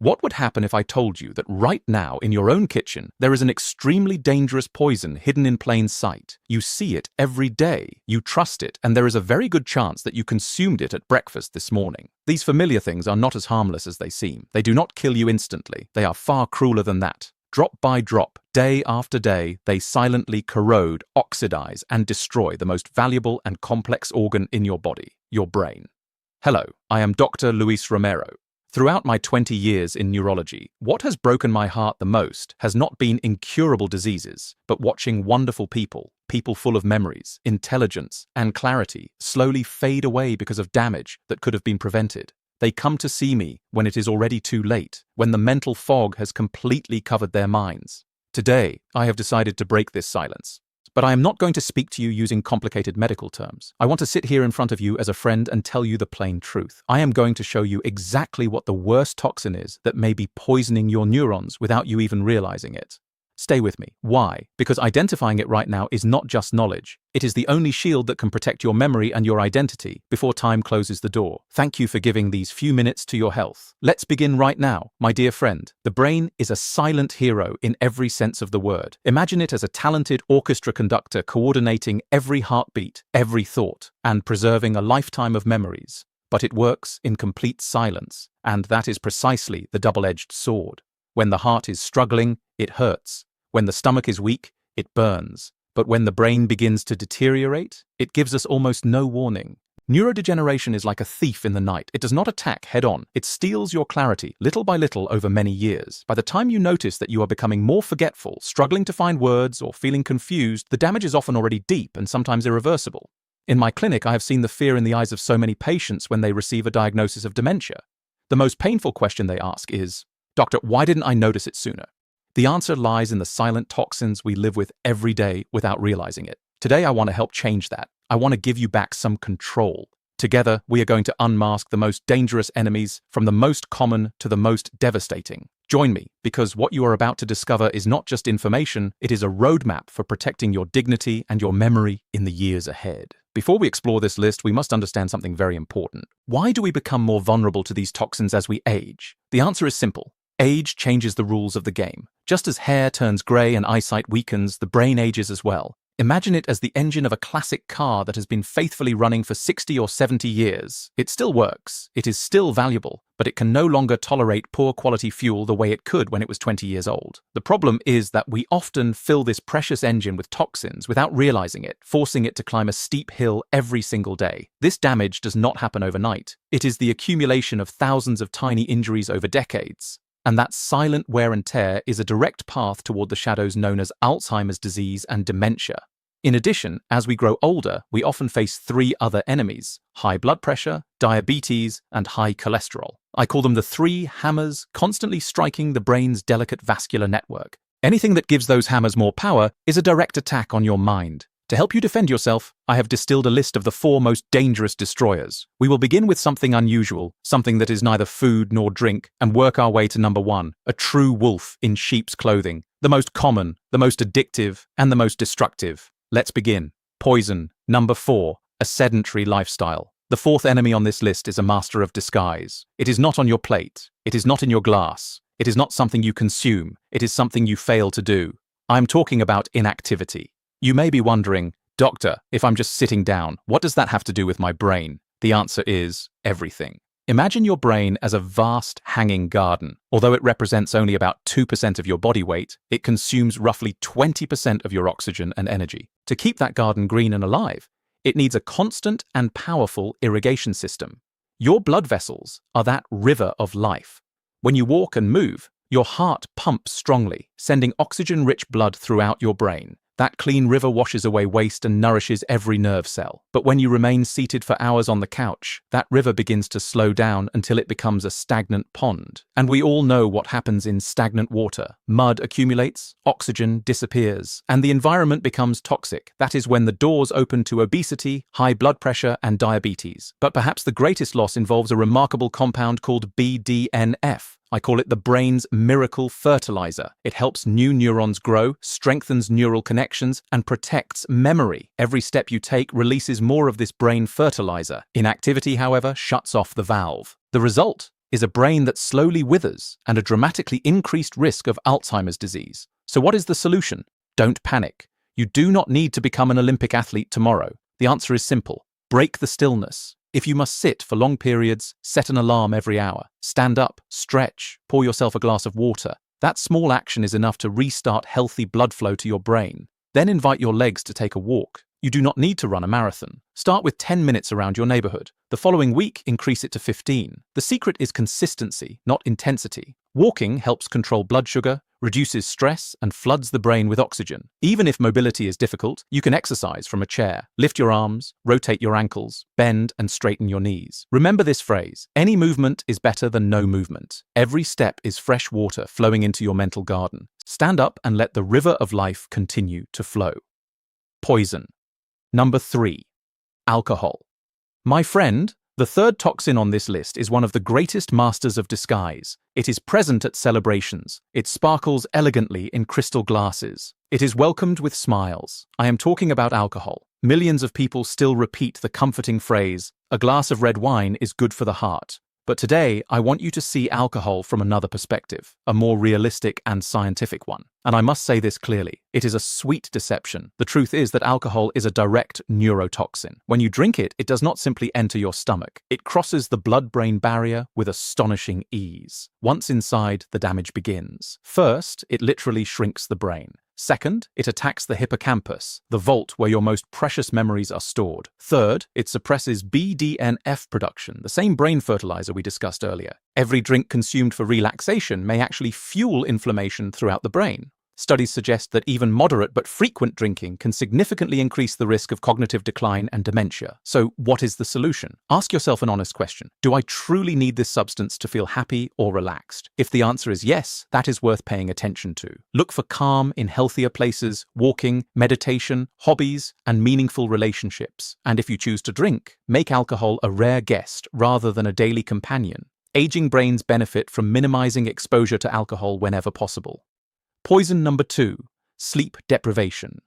What would happen if I told you that right now in your own kitchen there is an extremely dangerous poison hidden in plain sight? You see it every day, you trust it, and there is a very good chance that you consumed it at breakfast this morning. These familiar things are not as harmless as they seem. They do not kill you instantly. They are far crueler than that. Drop by drop, day after day, they silently corrode, oxidize, and destroy the most valuable and complex organ in your body, your brain. Hello, I am Dr. Luis Romero. Throughout my 20 years in neurology, what has broken my heart the most has not been incurable diseases, but watching wonderful people full of memories, intelligence, and clarity, slowly fade away because of damage that could have been prevented. They come to see me when it is already too late, when the mental fog has completely covered their minds. Today, I have decided to break this silence. But I am not going to speak to you using complicated medical terms. I want to sit here in front of you as a friend and tell you the plain truth. I am going to show you exactly what the worst toxin is that may be poisoning your neurons without you even realizing it. Stay with me. Why? Because identifying it right now is not just knowledge. It is the only shield that can protect your memory and your identity before time closes the door. Thank you for giving these few minutes to your health. Let's begin right now, my dear friend. The brain is a silent hero in every sense of the word. Imagine it as a talented orchestra conductor coordinating every heartbeat, every thought, and preserving a lifetime of memories. But it works in complete silence, and that is precisely the double-edged sword. When the heart is struggling, it hurts. When the stomach is weak, it burns. But when the brain begins to deteriorate, it gives us almost no warning. Neurodegeneration is like a thief in the night. It does not attack head-on. It steals your clarity, little by little, over many years. By the time you notice that you are becoming more forgetful, struggling to find words, or feeling confused, the damage is often already deep and sometimes irreversible. In my clinic, I have seen the fear in the eyes of so many patients when they receive a diagnosis of dementia. The most painful question they ask is, "Doctor, why didn't I notice it sooner?" The answer lies in the silent toxins we live with every day without realizing it. Today, I want to help change that. I want to give you back some control. Together, we are going to unmask the most dangerous enemies, from the most common to the most devastating. Join me, because what you are about to discover is not just information, it is a roadmap for protecting your dignity and your memory in the years ahead. Before we explore this list, we must understand something very important. Why do we become more vulnerable to these toxins as we age? The answer is simple. Age changes the rules of the game. Just as hair turns grey and eyesight weakens, the brain ages as well. Imagine it as the engine of a classic car that has been faithfully running for 60 or 70 years. It still works, it is still valuable, but it can no longer tolerate poor quality fuel the way it could when it was 20 years old. The problem is that we often fill this precious engine with toxins without realizing it, forcing it to climb a steep hill every single day. This damage does not happen overnight. It is the accumulation of thousands of tiny injuries over decades. And that silent wear and tear is a direct path toward the shadows known as Alzheimer's disease and dementia. In addition, as we grow older, we often face three other enemies: high blood pressure, diabetes, and high cholesterol. I call them the three hammers constantly striking the brain's delicate vascular network. Anything that gives those hammers more power is a direct attack on your mind. To help you defend yourself, I have distilled a list of the 4 most dangerous destroyers. We will begin with something unusual, something that is neither food nor drink, and work our way to number 1, a true wolf in sheep's clothing. The most common, the most addictive, and the most destructive. Let's begin. Poison. Number 4, a sedentary lifestyle. The 4th enemy on this list is a master of disguise. It is not on your plate. It is not in your glass. It is not something you consume. It is something you fail to do. I'm talking about inactivity. You may be wondering, "Doctor, if I'm just sitting down, what does that have to do with my brain?" The answer is everything. Imagine your brain as a vast hanging garden. Although it represents only about 2% of your body weight, it consumes roughly 20% of your oxygen and energy. To keep that garden green and alive, it needs a constant and powerful irrigation system. Your blood vessels are that river of life. When you walk and move, your heart pumps strongly, sending oxygen-rich blood throughout your brain. That clean river washes away waste and nourishes every nerve cell. But when you remain seated for hours on the couch, that river begins to slow down until it becomes a stagnant pond. And we all know what happens in stagnant water. Mud accumulates, oxygen disappears, and the environment becomes toxic. That is when the doors open to obesity, high blood pressure, and diabetes. But perhaps the greatest loss involves a remarkable compound called BDNF. I call it the brain's miracle fertilizer. It helps new neurons grow, strengthens neural connections, and protects memory. Every step you take releases more of this brain fertilizer. Inactivity, however, shuts off the valve. The result is a brain that slowly withers and a dramatically increased risk of Alzheimer's disease. So what is the solution? Don't panic. You do not need to become an Olympic athlete tomorrow. The answer is simple. Break the stillness. If you must sit for long periods, set an alarm every hour. Stand up, stretch, pour yourself a glass of water. That small action is enough to restart healthy blood flow to your brain. Then invite your legs to take a walk. You do not need to run a marathon. Start with 10 minutes around your neighborhood. The following week, increase it to 15. The secret is consistency, not intensity. Walking helps control blood sugar, reduces stress, and floods the brain with oxygen. Even if mobility is difficult, you can exercise from a chair. Lift your arms, rotate your ankles, bend and straighten your knees. Remember this phrase: any movement is better than no movement. Every step is fresh water flowing into your mental garden. Stand up and let the river of life continue to flow. Poison. Number 3. Alcohol. My friend, the third toxin on this list is one of the greatest masters of disguise. It is present at celebrations. It sparkles elegantly in crystal glasses. It is welcomed with smiles. I am talking about alcohol. Millions of people still repeat the comforting phrase, "A glass of red wine is good for the heart." But today, I want you to see alcohol from another perspective, a more realistic and scientific one. And I must say this clearly, it is a sweet deception. The truth is that alcohol is a direct neurotoxin. When you drink it, it does not simply enter your stomach. It crosses the blood-brain barrier with astonishing ease. Once inside, the damage begins. First, it literally shrinks the brain. Second, it attacks the hippocampus, the vault where your most precious memories are stored. Third, it suppresses BDNF production, the same brain fertilizer we discussed earlier. Every drink consumed for relaxation may actually fuel inflammation throughout the brain. Studies suggest that even moderate but frequent drinking can significantly increase the risk of cognitive decline and dementia. So, what is the solution? Ask yourself an honest question. Do I truly need this substance to feel happy or relaxed? If the answer is yes, that is worth paying attention to. Look for calm in healthier places, walking, meditation, hobbies, and meaningful relationships. And if you choose to drink, make alcohol a rare guest rather than a daily companion. Aging brains benefit from minimizing exposure to alcohol whenever possible. Poison number 2, sleep deprivation.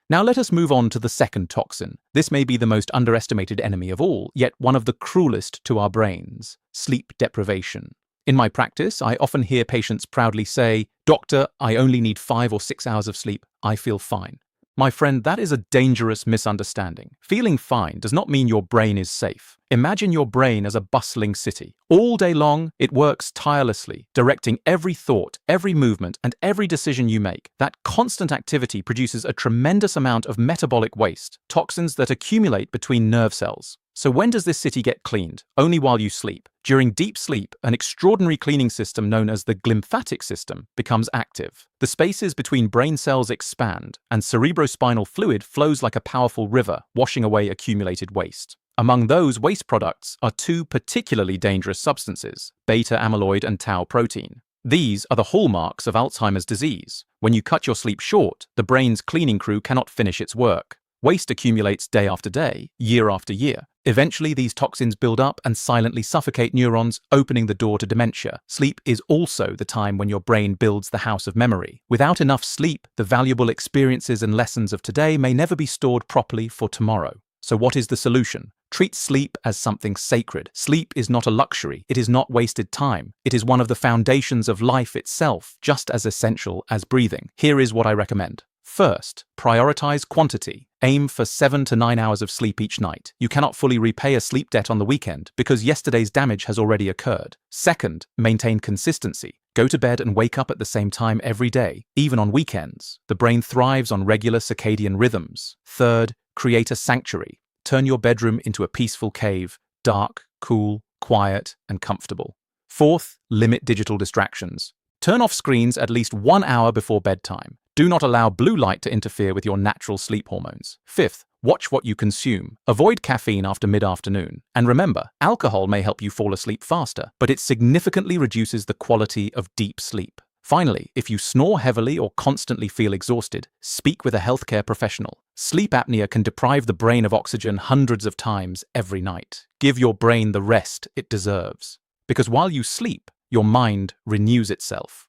Now let us move on to the second toxin. This may be the most underestimated enemy of all, yet one of the cruelest to our brains: sleep deprivation. In my practice, I often hear patients proudly say, "Doctor, I only need 5 or 6 hours of sleep. I feel fine." My friend, that is a dangerous misunderstanding. Feeling fine does not mean your brain is safe. Imagine your brain as a bustling city. All day long, it works tirelessly, directing every thought, every movement, and every decision you make. That constant activity produces a tremendous amount of metabolic waste, toxins that accumulate between nerve cells. So when does this city get cleaned? Only while you sleep. During deep sleep, an extraordinary cleaning system known as the glymphatic system becomes active. The spaces between brain cells expand, and cerebrospinal fluid flows like a powerful river, washing away accumulated waste. Among those waste products are 2 particularly dangerous substances: beta-amyloid and tau protein. These are the hallmarks of Alzheimer's disease. When you cut your sleep short, the brain's cleaning crew cannot finish its work. Waste accumulates day after day, year after year. Eventually, these toxins build up and silently suffocate neurons, opening the door to dementia. Sleep is also the time when your brain builds the house of memory. Without enough sleep, the valuable experiences and lessons of today may never be stored properly for tomorrow. So what is the solution? Treat sleep as something sacred. Sleep is not a luxury. It is not wasted time. It is one of the foundations of life itself, just as essential as breathing. Here is what I recommend. First, prioritize quantity. Aim for 7 to 9 hours of sleep each night. You cannot fully repay a sleep debt on the weekend because yesterday's damage has already occurred. Second, maintain consistency. Go to bed and wake up at the same time every day, even on weekends. The brain thrives on regular circadian rhythms. Third, create a sanctuary. Turn your bedroom into a peaceful cave, dark, cool, quiet, and comfortable. Fourth, limit digital distractions. Turn off screens at least 1 hour before bedtime. Do not allow blue light to interfere with your natural sleep hormones. Fifth, watch what you consume. Avoid caffeine after mid-afternoon. And remember, alcohol may help you fall asleep faster, but it significantly reduces the quality of deep sleep. Finally, if you snore heavily or constantly feel exhausted, speak with a healthcare professional. Sleep apnea can deprive the brain of oxygen hundreds of times every night. Give your brain the rest it deserves. Because while you sleep, your mind renews itself.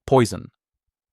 Poison.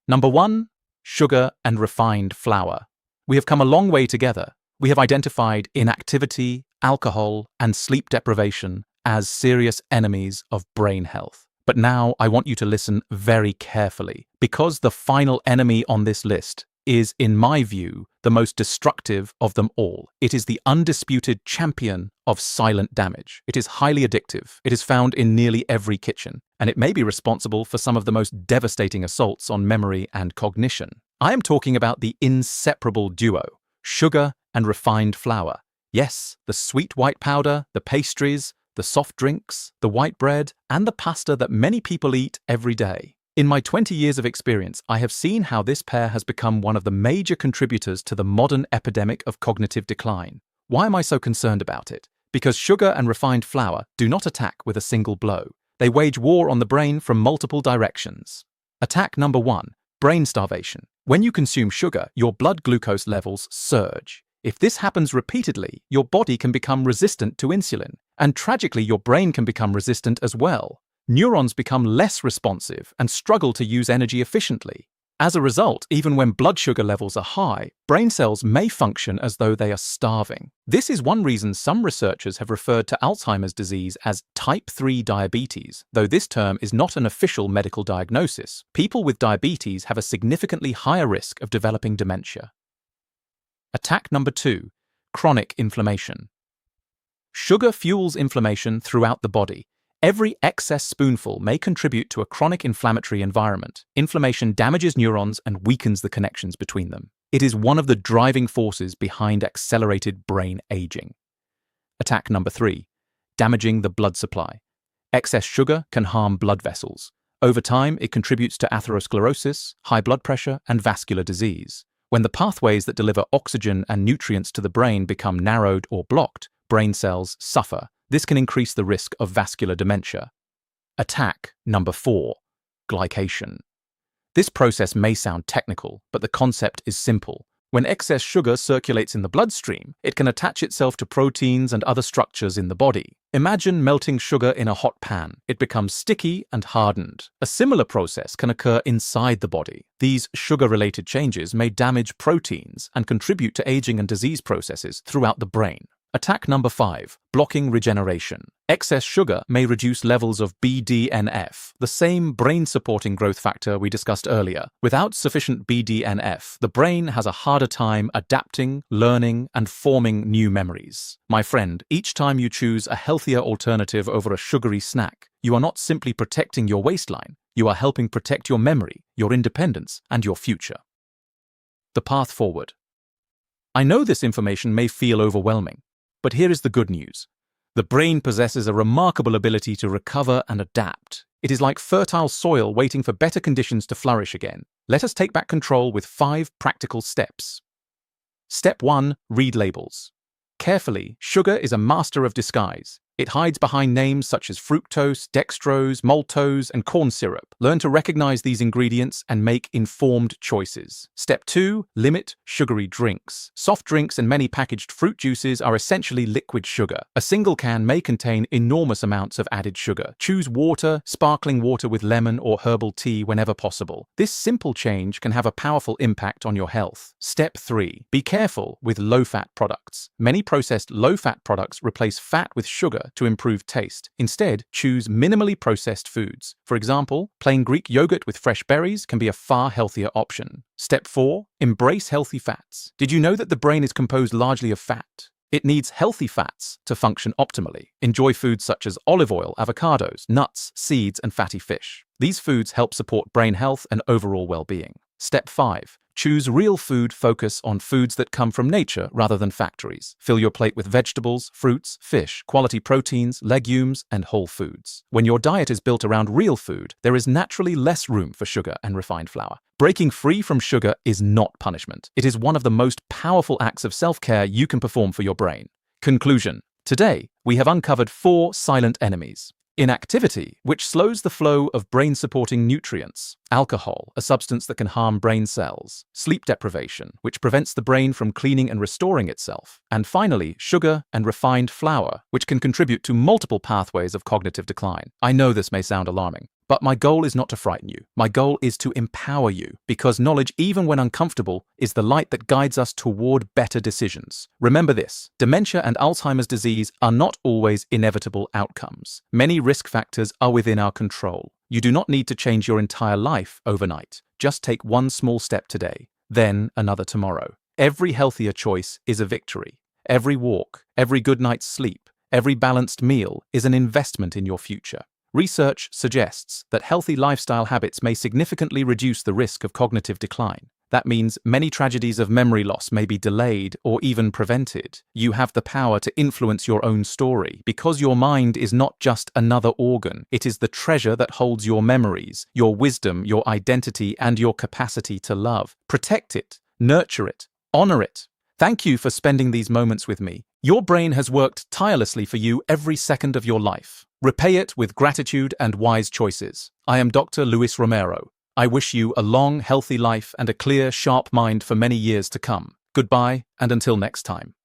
Number 1. Sugar and refined flour. We have come a long way together. We have identified inactivity, alcohol, and sleep deprivation, as serious enemies of brain health. But now I want you to listen very carefully, because the final enemy on this list is, in my view, the most destructive of them all. It is the undisputed champion of silent damage. It is highly addictive. It is found in nearly every kitchen, and it may be responsible for some of the most devastating assaults on memory and cognition. I am talking about the inseparable duo, sugar and refined flour. Yes, the sweet white powder, the pastries, the soft drinks, the white bread, and the pasta that many people eat every day. In my 20 years of experience, I have seen how this pair has become one of the major contributors to the modern epidemic of cognitive decline. Why am I so concerned about it? Because sugar and refined flour do not attack with a single blow. They wage war on the brain from multiple directions. Attack number 1, brain starvation. When you consume sugar, your blood glucose levels surge. If this happens repeatedly, your body can become resistant to insulin, and tragically your brain can become resistant as well. Neurons become less responsive and struggle to use energy efficiently. As a result, even when blood sugar levels are high, brain cells may function as though they are starving. This is one reason some researchers have referred to Alzheimer's disease as type 3 diabetes, though this term is not an official medical diagnosis. People with diabetes have a significantly higher risk of developing dementia. Attack number 2, chronic inflammation. Sugar fuels inflammation throughout the body. Every excess spoonful may contribute to a chronic inflammatory environment. Inflammation damages neurons and weakens the connections between them. It is one of the driving forces behind accelerated brain aging. Attack number 3, damaging the blood supply. Excess sugar can harm blood vessels. Over time, it contributes to atherosclerosis, high blood pressure, and vascular disease. When the pathways that deliver oxygen and nutrients to the brain become narrowed or blocked, brain cells suffer. This can increase the risk of vascular dementia. Attack number 4, glycation. This process may sound technical, but the concept is simple. When excess sugar circulates in the bloodstream, it can attach itself to proteins and other structures in the body. Imagine melting sugar in a hot pan. It becomes sticky and hardened. A similar process can occur inside the body. These sugar-related changes may damage proteins and contribute to aging and disease processes throughout the brain. Attack number 5, blocking regeneration. Excess sugar may reduce levels of BDNF, the same brain-supporting growth factor we discussed earlier. Without sufficient BDNF, the brain has a harder time adapting, learning, and forming new memories. My friend, each time you choose a healthier alternative over a sugary snack, you are not simply protecting your waistline, you are helping protect your memory, your independence, and your future. The path forward. I know this information may feel overwhelming, but here is the good news. The brain possesses a remarkable ability to recover and adapt. It is like fertile soil waiting for better conditions to flourish again. Let us take back control with 5 practical steps. Step 1, read labels. Carefully, sugar is a master of disguise. It hides behind names such as fructose, dextrose, maltose, and corn syrup. Learn to recognize these ingredients and make informed choices. Step 2, limit sugary drinks. Soft drinks and many packaged fruit juices are essentially liquid sugar. A single can may contain enormous amounts of added sugar. Choose water, sparkling water with lemon or herbal tea whenever possible. This simple change can have a powerful impact on your health. Step 3, be careful with low-fat products. Many processed low-fat products replace fat with sugar to improve taste. Instead, choose minimally processed foods. For example, plain Greek yogurt with fresh berries can be a far healthier option. Step 4, embrace healthy fats. Did you know that the brain is composed largely of fat? It needs healthy fats to function optimally. Enjoy foods such as olive oil, avocados, nuts, seeds, and fatty fish. These foods help support brain health and overall well-being. Step 5, choose real food. Focus on foods that come from nature rather than factories. Fill your plate with vegetables, fruits, fish, quality proteins, legumes, and whole foods. When your diet is built around real food, there is naturally less room for sugar and refined flour. Breaking free from sugar is not punishment. It is one of the most powerful acts of self-care you can perform for your brain. Conclusion. Today, we have uncovered 4 silent enemies. Inactivity, which slows the flow of brain-supporting nutrients. Alcohol, a substance that can harm brain cells. Sleep deprivation, which prevents the brain from cleaning and restoring itself. And finally, sugar and refined flour, which can contribute to multiple pathways of cognitive decline. I know this may sound alarming, But my goal is not to frighten you. My goal is to empower you, because knowledge, even when uncomfortable, is the light that guides us toward better decisions. Remember this: dementia and Alzheimer's disease are not always inevitable outcomes. Many risk factors are within our control. You do not need to change your entire life overnight. Just take one small step today, then another tomorrow. Every healthier choice is a victory. Every walk, every good night's sleep, every balanced meal is an investment in your future. Research suggests that healthy lifestyle habits may significantly reduce the risk of cognitive decline. That means many tragedies of memory loss may be delayed or even prevented. You have the power to influence your own story, because your mind is not just another organ. It is the treasure that holds your memories, your wisdom, your identity, and your capacity to love. Protect it, nurture it, honor it. Thank you for spending these moments with me. Your brain has worked tirelessly for you every second of your life. Repay it with gratitude and wise choices. I am Dr. Luis Romero. I wish you a long, healthy life and a clear, sharp mind for many years to come. Goodbye, and until next time.